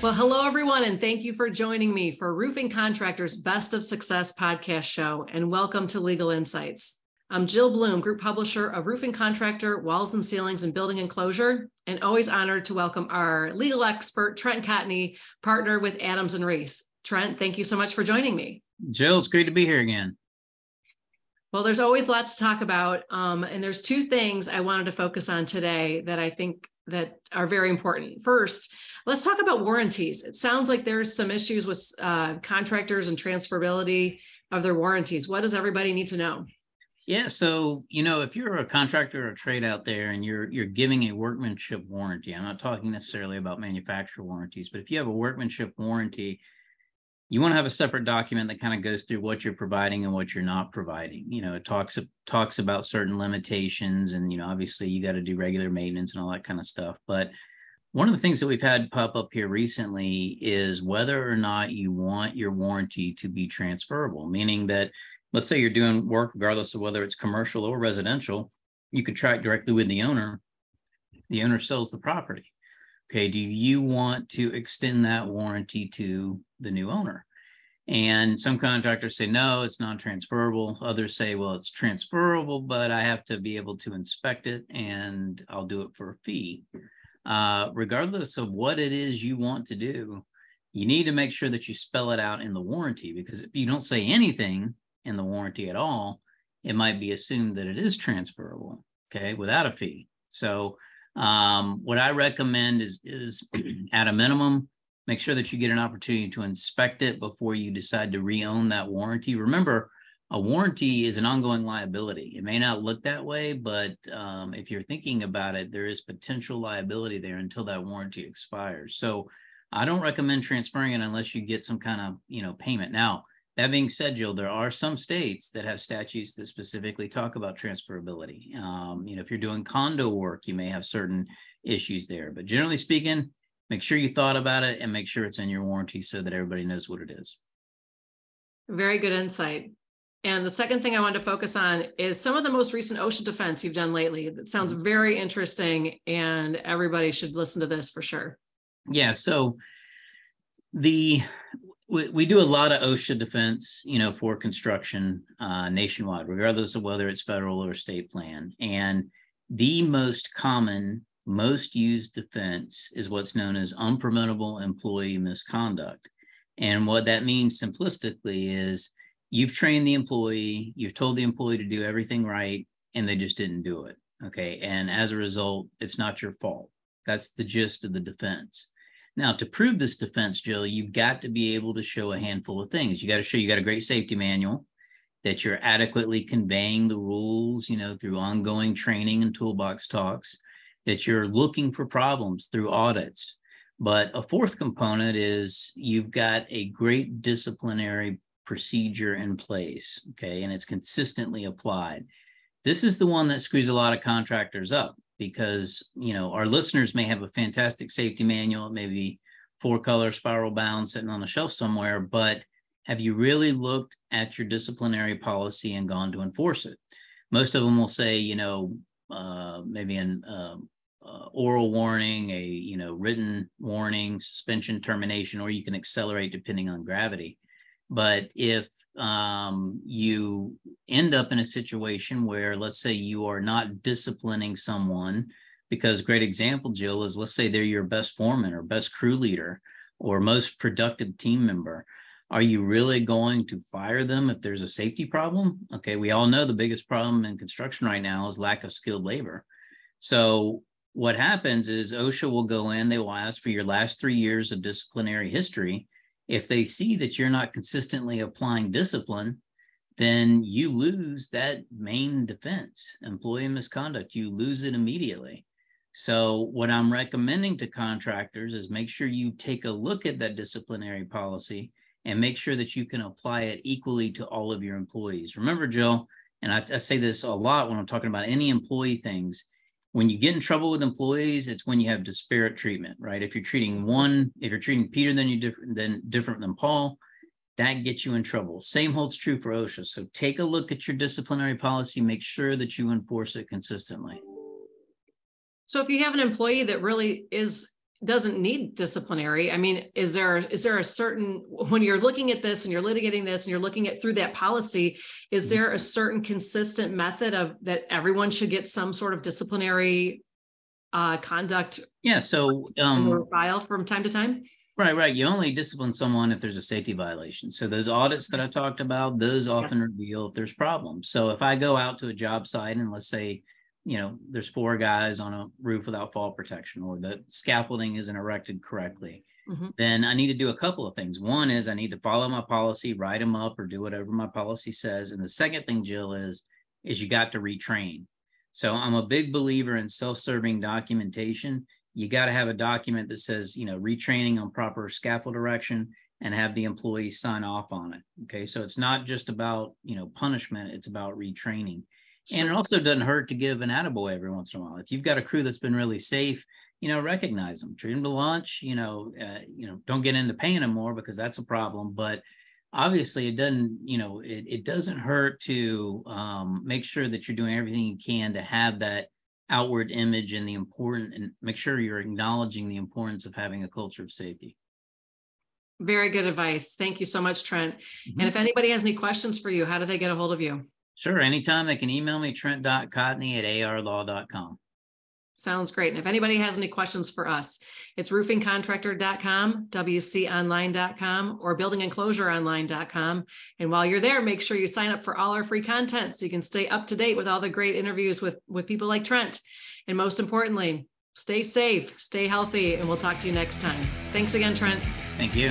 Well, hello, everyone, and thank you for joining me for Roofing Contractors Best of Success podcast show, and welcome to Legal Insights. I'm Jill Bloom, group publisher of Roofing Contractor, Walls and Ceilings, and Building Enclosure, and always honored to welcome our legal expert, Trent Cotney, partner with Adams and Reese. Trent, thank you so much for joining me. Jill, it's great to be here again. Well, there's always lots to talk about, and there's two things I wanted to focus on today that I think that are very important. First, let's talk about warranties. It sounds like there's some issues with contractors and transferability of their warranties. What does everybody need to know? Yeah, so, if you're a contractor or a trade out there and you're giving a workmanship warranty, I'm not talking necessarily about manufacturer warranties, but if you have a workmanship warranty, you want to have a separate document that kind of goes through what you're providing and what you're not providing. It talks about certain limitations, and, obviously you got to do regular maintenance and all that kind of stuff. But one of the things that we've had pop up here recently is whether or not you want your warranty to be transferable, meaning that, let's say you're doing work, regardless of whether it's commercial or residential, you could track directly with the owner. The owner sells the property. Okay, do you want to extend that warranty to the new owner? And some contractors say, no, it's non-transferable. Others say, well, it's transferable, but I have to be able to inspect it and I'll do it for a fee. Regardless of what it is you want to do, you need to make sure that you spell it out in the warranty, because if you don't say anything in the warranty at all, it might be assumed that it is transferable, okay, without a fee. So what I recommend is at a minimum, make sure that you get an opportunity to inspect it before you decide to re-own that warranty. Remember, a warranty is an ongoing liability. It may not look that way, but if you're thinking about it, there is potential liability there until that warranty expires. So I don't recommend transferring it unless you get some kind of, payment. Now, that being said, Jill, there are some states that have statutes that specifically talk about transferability. If you're doing condo work, you may have certain issues there. But generally speaking, make sure you thought about it and make sure it's in your warranty so that everybody knows what it is. Very good insight. And the second thing I wanted to focus on is some of the most recent OSHA defense you've done lately. That sounds very interesting, and everybody should listen to this for sure. Yeah, so we do a lot of OSHA defense, for construction nationwide, regardless of whether it's federal or state plan. And the most common, most used defense is what's known as unpreventable employee misconduct. And what that means simplistically is you've trained the employee, you've told the employee to do everything right, and they just didn't do it. Okay. And as a result, it's not your fault. That's the gist of the defense. Now, to prove this defense, Jill, you've got to be able to show a handful of things. You got to show you got a great safety manual, that you're adequately conveying the rules, through ongoing training and toolbox talks, that you're looking for problems through audits. But a fourth component is you've got a great disciplinary procedure in place, okay, and it's consistently applied. This is the one that screws a lot of contractors up, because, our listeners may have a fantastic safety manual, maybe 4-color spiral bound sitting on a shelf somewhere, but have you really looked at your disciplinary policy and gone to enforce it? Most of them will say, maybe an oral warning, a written warning, suspension, termination, or you can accelerate depending on gravity. But if you end up in a situation where, let's say, you are not disciplining someone, because great example, Jill, is let's say they're your best foreman or best crew leader or most productive team member. Are you really going to fire them if there's a safety problem? Okay, we all know the biggest problem in construction right now is lack of skilled labor. So what happens is OSHA will go in, they will ask for your last 3 years of disciplinary history. If they see that you're not consistently applying discipline, then you lose that main defense, employee misconduct. You lose it immediately. So what I'm recommending to contractors is make sure you take a look at that disciplinary policy and make sure that you can apply it equally to all of your employees. Remember, Jill, and I say this a lot when I'm talking about any employee things, when you get in trouble with employees, it's when you have disparate treatment, right? If you're treating Peter different than Paul, that gets you in trouble. Same holds true for OSHA. So take a look at your disciplinary policy, make sure that you enforce it consistently. So if you have an employee that really is doesn't need disciplinary. I mean, is there a certain, when you're looking at this and you're litigating this and you're looking at through that policy, is there a certain consistent method of that everyone should get some sort of disciplinary conduct? Yeah. So file from time to time? Right. You only discipline someone if there's a safety violation. So those audits that I talked about, those often reveal if there's problems. So if I go out to a job site and let's say, there's 4 guys on a roof without fall protection, or the scaffolding isn't erected correctly, then I need to do a couple of things. One is I need to follow my policy, write them up, or do whatever my policy says. And the second thing, Jill, is you got to retrain. So I'm a big believer in self-serving documentation. You got to have a document that says, retraining on proper scaffold erection, and have the employees sign off on it. Okay. So it's not just about, punishment, it's about retraining. Sure. And it also doesn't hurt to give an attaboy every once in a while. If you've got a crew that's been really safe, recognize them, treat them to lunch, don't get into paying them more because that's a problem. But obviously it doesn't, it doesn't hurt to make sure that you're doing everything you can to have that outward image and and make sure you're acknowledging the importance of having a culture of safety. Very good advice. Thank you so much, Trent. And if anybody has any questions for you, how do they get a hold of you? Sure. Anytime they can email me, trent.cotney@arlaw.com. Sounds great. And if anybody has any questions for us, it's roofingcontractor.com, wconline.com, or buildingenclosureonline.com. And while you're there, make sure you sign up for all our free content so you can stay up to date with all the great interviews with people like Trent. And most importantly, stay safe, stay healthy, and we'll talk to you next time. Thanks again, Trent. Thank you.